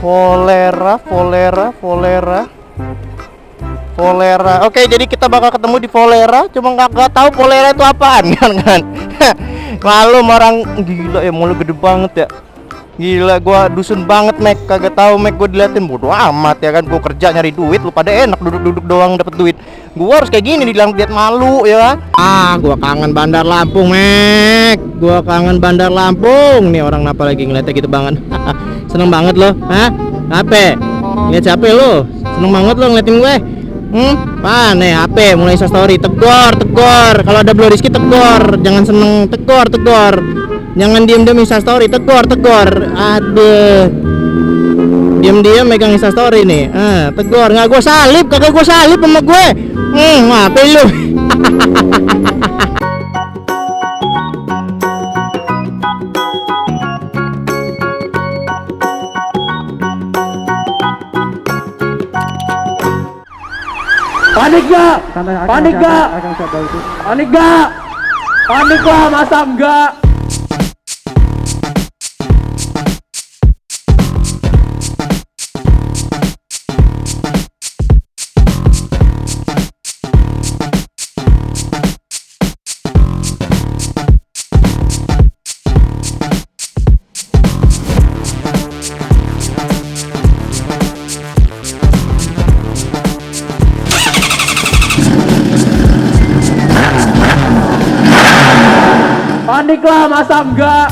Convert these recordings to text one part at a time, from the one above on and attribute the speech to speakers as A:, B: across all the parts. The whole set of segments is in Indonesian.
A: Volera. Oke, jadi kita bakal ketemu di Volera. Cuma nggak tahu Volera itu apaan kan. Malu orang gila ya, mulut gede banget ya. Gila, gua dusun banget, Mek. Kagak tahu, Mek. Gua diliatin bodo amat ya kan. Gua kerja nyari duit, lu pada enak duduk-duduk doang dapet duit. Gua harus kayak gini lihat malu ya kan. Gua kangen Bandar Lampung, Mek. Gua kangen Bandar Lampung. Nih orang apa lagi ngeliatnya gitu banget. Seneng banget lo, hah? Apa? Lihat siapa lo? Seneng banget lo ngeliatin gue. Nih HP mulai story, tegor. Kalau ada Blue Rizky tegor, jangan seneng, tegor. Jangan diem story, tegor. Aduh. Diam megang story nih. Tegor, nggak gue salib, kagak gue salib sama gue. Apa lu?
B: Panik gak? Masa enggak? Panik lah, masa enggak?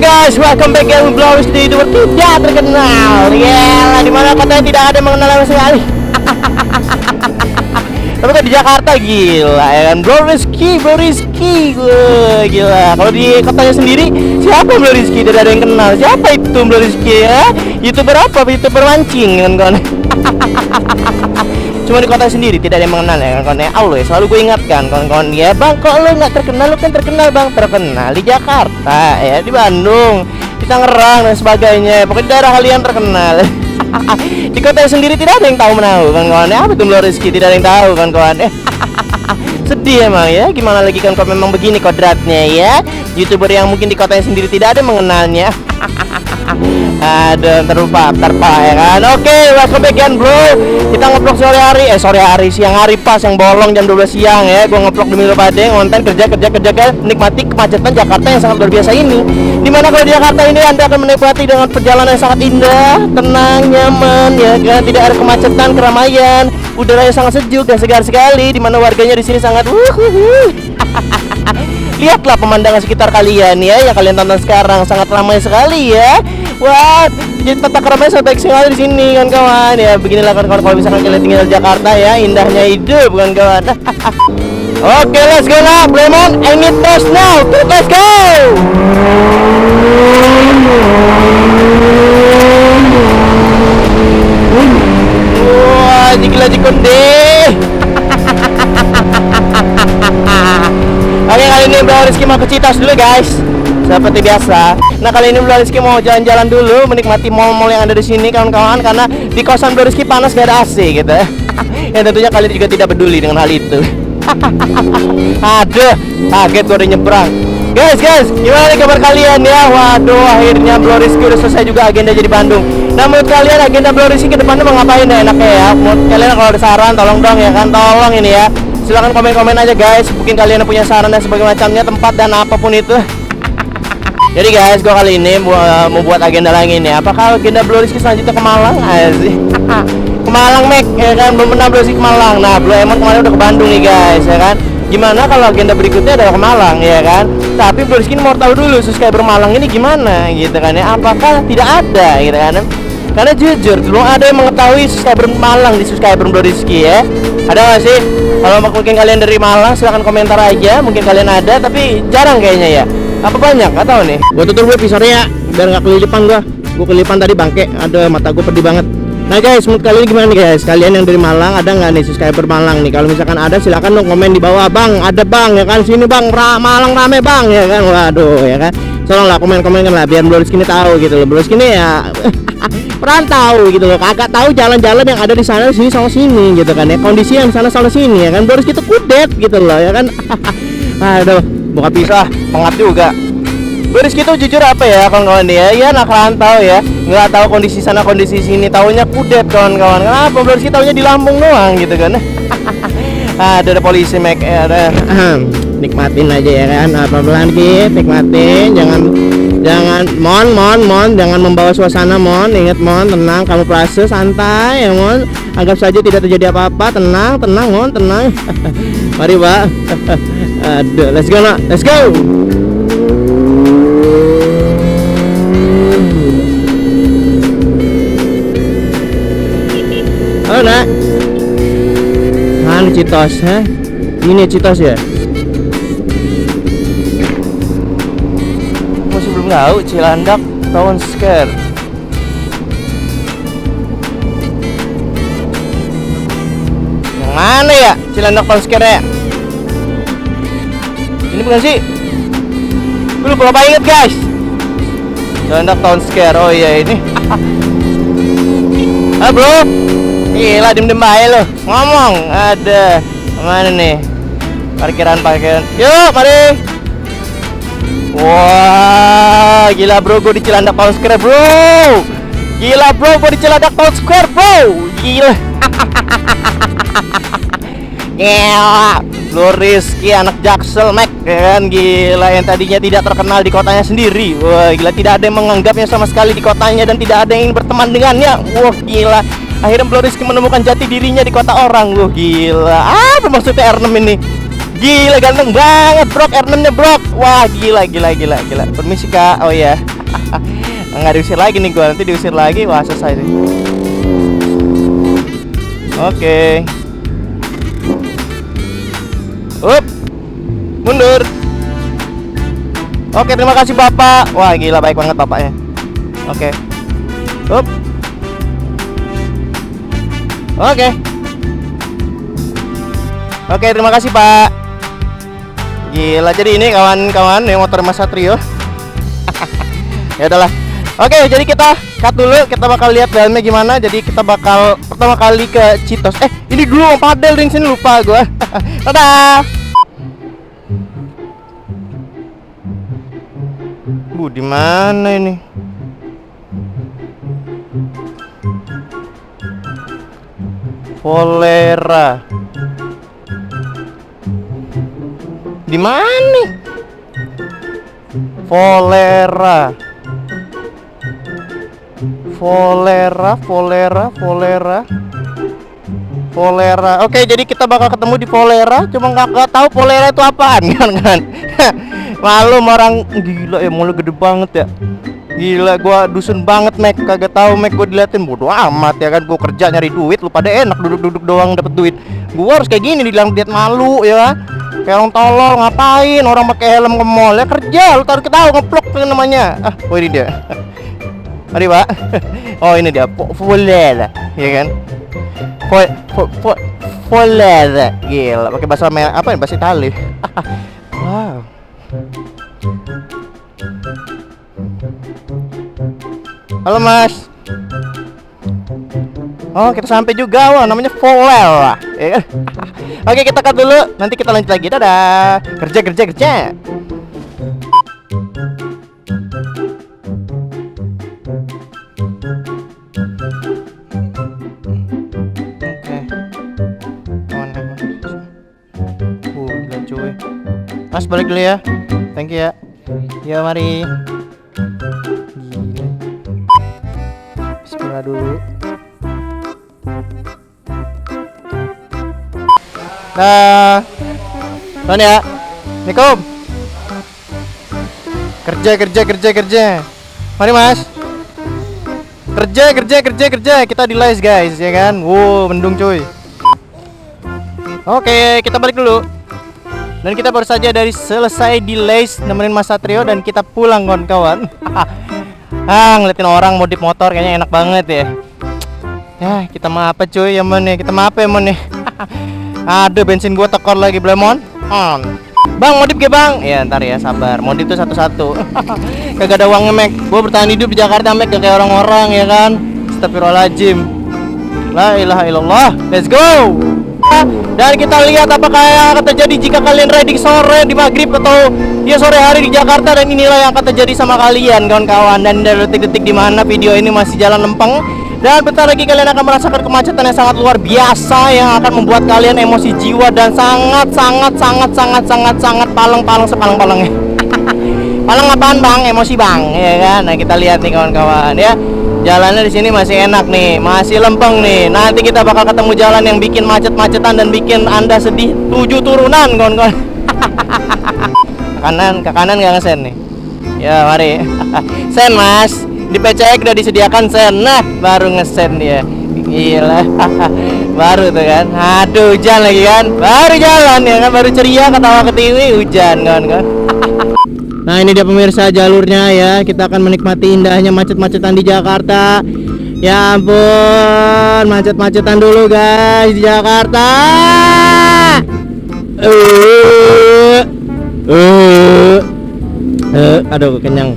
A: Guys, welcome back ke Blowis di YouTuber tidak terkenal. Ya, di mana katanya tidak ada mengenal sama sekali. Tapi kan di Jakarta gila ya kan. Blowis gila. Kalau di kotanya sendiri siapa Blowis? Tidak ada yang kenal. Siapa itu Blowis ya? YouTuber apa? YouTuber mancing kan kawan. Cuma di kota sendiri tidak ada yang mengenal ya kawan. Allah ya, selalu gue ingatkan kawan-kawan ya, bang kok lo nggak terkenal? Lo kan terkenal bang, terkenal di Jakarta ya, di Bandung, di Tangerang dan sebagainya. Pokoknya di daerah kalian terkenal. Di kota sendiri tidak ada yang tahu menahu kawan-kawan ya. Apa itu Blue Rizky? Tidak ada yang tahu kawan-kawan. Sedih emang ya, gimana lagi kan kalau memang begini kodratnya ya. YouTuber yang mungkin di kotanya sendiri tidak ada yang mengenalnya. Aduh, terlupa, ya kan. Oke, welcome back again, bro. Kita ngeblok sore hari, siang hari pas yang bolong jam 12 siang ya. Gua ngeblok demi lo pada ngonten kerja kan, menikmati kemacetan Jakarta yang sangat luar biasa ini. Dimana kalau di Jakarta ini Anda akan menikmati dengan perjalanan yang sangat indah, tenang, nyaman, ya kan. Tidak ada kemacetan, keramaian, udara yang sangat sejuk dan segar sekali. Dimana warganya di sini sangat lihatlah pemandangan sekitar kalian ya, yang kalian tonton sekarang sangat ramai sekali ya. Wah, jadi tata keramaian sangat baik sekali di sini kan kawan ya. Beginilah kan kawan, kalau misalkan kalian tinggal di Jakarta ya, indahnya hidup kan kawan. Oke, let's go now, Lemon. I need test now. Let's go. Wah, gila konde. Oke, kali ini Bro Rizky mau ke Citos dulu guys, seperti biasa. Nah, kali ini Bro Rizky mau jalan-jalan dulu, menikmati mall-mall yang ada di sini kawan-kawan, karena di kosan Bro Rizky panas, gak ada AC gitu. Yang tentunya kalian juga tidak peduli dengan hal itu. Aduh, kaget gue udah nyebrang. Guys, gimana nih kabar kalian ya? Waduh, akhirnya Bro Rizky udah selesai juga agenda jadi Bandung. Nah, menurut kalian agenda Bro Rizky ke depannya mau ngapain ya enaknya ya? Menurut kalian kalau ada saran, tolong dong ya kan, tolong ini ya. Silahkan komen-komen aja guys, mungkin kalian yang punya saran dan sebagainya macamnya, tempat dan apapun itu. Jadi guys, gue kali ini mau buat agenda lagi nih. Apakah agenda Bro Rizky selanjutnya ke Malang? Asik. Ke Malang, Mek, ya kan? Belum pernah Bro Rizky ke Malang. Nah, Bro Emon kemarin udah ke Bandung nih guys, ya kan? Gimana kalau agenda berikutnya adalah ke Malang, ya kan? Tapi Bro Rizky mau tahu dulu subscriber Malang ini gimana, gitu kan ya? Apakah tidak ada, gitu kan? Karena jujur, belum ada yang mengetahui subscriber Malang di subscriber Bro Rizky ya. Ada nggak sih? Kalau mungkin kalian dari Malang, silahkan komentar aja. Mungkin kalian ada, tapi jarang kayaknya ya. Apa banyak? Gak tau nih. Gue tutup gue episode ya, biar nggak kelilipan gue. Gue kelilipan tadi bangke. Ada mata gue pedih banget. Nah guys, menurut kalian gimana nih guys? Kalian yang dari Malang ada nggak nih subscriber Malang nih? Kalau misalkan ada, silahkan dong komen di bawah. Bang, ada bang ya kan? Sini bang, Malang rame bang ya kan? Waduh ya kan? Tolonglah komen-komen kan lah, biar Bro Rizky ini tahu gitu loh. Bro Rizky ini ya perantau gitu loh, kagak tahu jalan-jalan yang ada di sana sini sama sini gitu kan ya, kondisi yang di sana sama sini ya kan. Bro Rizky itu kudet gitu loh ya kan. Aduh, bukan pisah, pengap juga. Bro Rizky itu jujur apa ya kawan-kawan ya, ya anak rantau ya, nggak tahu kondisi sana kondisi sini, taunya kudet kawan-kawan. Kenapa Bro Rizky taunya di Lampung doang gitu kan. Ada polisi Mac ya, ada. Nikmatin aja ya kan, pelan-pelan dikit, nikmatin, jangan mon jangan membawa suasana mon, ingat mon, tenang, kamu prase santai ya mon, anggap saja tidak terjadi apa-apa, tenang mon, tenang. Mari Pak. Aduh, let's go nak, let's go. Oh nak, Citos ha, ini Citos ya. Belum tahu Cilandak Town Square. Yang mana ya Cilandak Town Square ya? Ini bukan sih? Gue lupa inget guys. Cilandak Town Square, oh iya ini. Ah bro, gila dem bae lo. Ngomong, ada mana nih? Parkiran. Yuk, mari. Wah, gila bro, gue di Cilandak Town Square bro. Gila bro, gue di Cilandak Town Square bro. Gila. Gila, Bro Rizky anak Jaksel Mac ya kan, gila, yang tadinya tidak terkenal di kotanya sendiri. Wah gila, tidak ada yang menganggapnya sama sekali di kotanya, dan tidak ada yang ingin berteman dengannya. Wah gila, akhirnya Bro Rizky menemukan jati dirinya di kota orang. Wah gila, apa maksudnya R6 ini? Gila, ganteng banget bro, R6 nya bro. Wah gila. Permisi kak, oh ya. Nggak diusir lagi nih gue, nanti diusir lagi, wah selesai nih. Oke. Up, mundur. Oke, terima kasih bapak. Wah gila, baik banget bapaknya. Oke. Up. Oke. Oke, terima kasih pak. Gila, jadi ini kawan-kawan yang motor Mas Satrio. Ya udahlah. Oke, jadi kita cut dulu, kita bakal lihat dalamnya gimana. Jadi kita bakal pertama kali ke Citos. Ini dulu mau padel ring sini, lupa gua. Dadah. Di mana ini? Volera. Di mana nih? Volera. Oke, jadi kita bakal ketemu di Volera. Cuma nggak tahu Volera itu apaan kan? Malu orang gila ya, mulai gede banget ya. Gila, gua dusun banget, Mek. Kagak tahu, Mek. Gua diliatin bodo amat ya kan. Gua kerja nyari duit, lu pada enak duduk-duduk doang dapet duit. Gua harus kayak gini dibilang diet malu ya kan? Kayak orang tolol, ngapain orang pakai helm ke mall ya, kerja. Lu taruh ketahu ngeplok namanya. Oh ini dia. Mari, Pak. Oh ini dia, Volera, ya kan? Volera. Gila, pakai bahasa apa ya? Bahasa Itali. Wow. Halo Mas. Oh kita sampai juga, wah namanya Volera. Ya. Oke kita cut dulu, nanti kita lanjut lagi. Dadah. Kerja. Oke. Gila cuy. Mas balik dulu ya. Thank you ya. Ya mari. Bismillah dulu. Nah, ya. Assalamualaikum. Kerja. Mari Mas. Kerja. Kita di les guys, ya kan? Wow, mendung cuy. Oke, kita balik dulu. Dan kita baru saja selesai di les nemenin Mas Satrio dan kita pulang kawan-kawan. Ngeliatin orang modif motor kayaknya enak banget ya. Ya, kita mah apa cuy ya mon nih? Kita mah apa ya mon nih? Aduh, bensin gua tekor lagi Blemon. Bang, modif ke bang? Ya ntar ya, sabar. Modif tuh satu-satu. Kagak ada uangnya Mek. Gua bertahan hidup di Jakarta Mek, kayak orang-orang ya kan. Astagfirullahaladzim. La ilaha illallah. Let's go. Dan kita lihat apakah yang akan terjadi jika kalian riding sore di maghrib atau ya sore hari di Jakarta. Dan inilah yang akan terjadi sama kalian kawan-kawan. Dan dari detik-detik dimana video ini masih jalan lempeng. Dan bentar lagi kalian akan merasakan kemacetan yang sangat luar biasa yang akan membuat kalian emosi jiwa dan sangat palang sepalang-palangnya. Palang apaan bang? Emosi bang, ya kan? Nah kita lihat nih kawan-kawan ya. Jalannya di sini masih enak nih, masih lempeng nih. Nanti kita bakal ketemu jalan yang bikin macet-macetan dan bikin anda sedih 7 turunan kawan-kawan. Ke kanan nggak ngesen nih? Ya mari. Sen mas. Di PCX udah disediakan sen, nah baru ngesen dia. Gila. Baru tuh kan. Aduh hujan lagi kan. Baru jalan ya kan, baru ceria ketawa ketiwi hujan kan. Nah ini dia pemirsa jalurnya ya. Kita akan menikmati indahnya macet-macetan di Jakarta. Ya ampun, macet-macetan dulu guys di Jakarta. Aduh kenyang.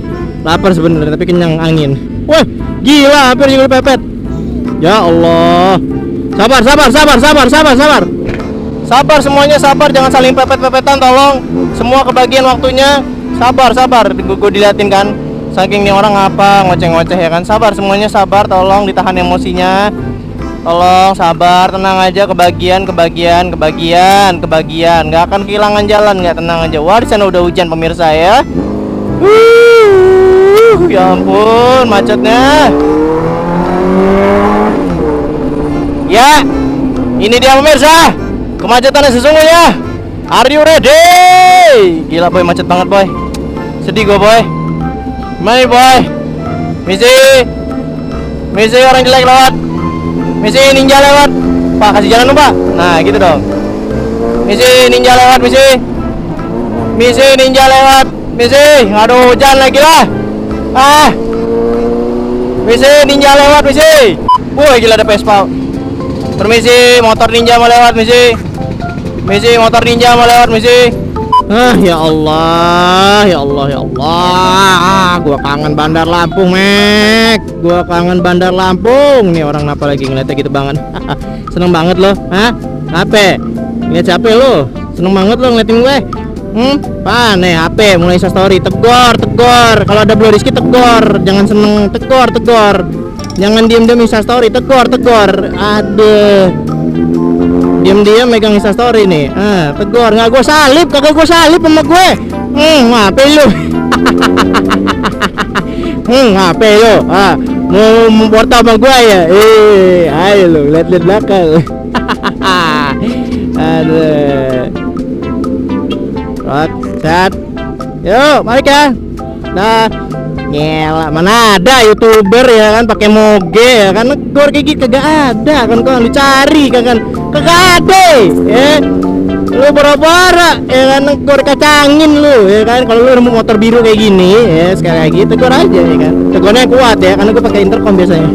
A: Lapar sebenarnya tapi kenyang angin. Wah, gila hampir juga pepet. Ya Allah. Sabar. Sabar semuanya, sabar, jangan saling pepet-pepetan tolong. Semua kebagian waktunya. Sabar. Gue diliatin kan. Saking nih orang apa ngoceh-ngoceh ya kan. Sabar semuanya, sabar, tolong ditahan emosinya. Tolong sabar, tenang aja, kebagian. Nggak akan kehilangan jalan, nggak, tenang aja. Wah, di sana udah hujan pemirsa ya. Ya ampun, macetnya. Ya, ini dia pemirsa, kemacetan yang sesungguhnya. Are you ready? Gila boy, macet banget boy. Sedih gue boy. Gimana nih boy? Misi orang jelek lewat. Misi ninja lewat. Pak kasih jalan dong pak. Nah gitu dong. Misi ninja lewat. Misi ninja lewat. Aduh hujan lagi lah. Misi ninja lewat. Woi gila ada Vespa. Permisi, motor ninja mau lewat misi. Motor ninja mau lewat misi. Ya Allah. Gua kangen Bandar Lampung, Mek. Nih orang kenapa lagi ngeliatnya gitu banget. Seneng banget lo, HP. Ngeliat siapa lo? Seneng banget lo ngeliatin gue. Apaan nih HP mulai story. Tegor. Kalau ada Blue Rizky tegor. Jangan seneng, tegor. Jangan diem-diem story, tegor. Aduh. Diam-diam megang Instastory nih. Tegur, nggak gue salip, kagak gue salip sama gue. Ngapain lu? Ngapain lu? Mau foto sama gue ya? Ayo lu, lihat-lihat belakang. Aduh. Set. Yuk, mari kan. Nah, ngela, mana ada YouTuber ya kan pakai moge ya kan, negor kayak gitu kagak ada kan, kau dicari kan kagak ada ya. Lu bara-bara ya kan, negor kacangin lu ya kan. Kalau lu nemu motor biru kayak gini ya sekali lagi tegur aja ya kan, tegurnya kuat ya karena gue pakai intercom biasanya.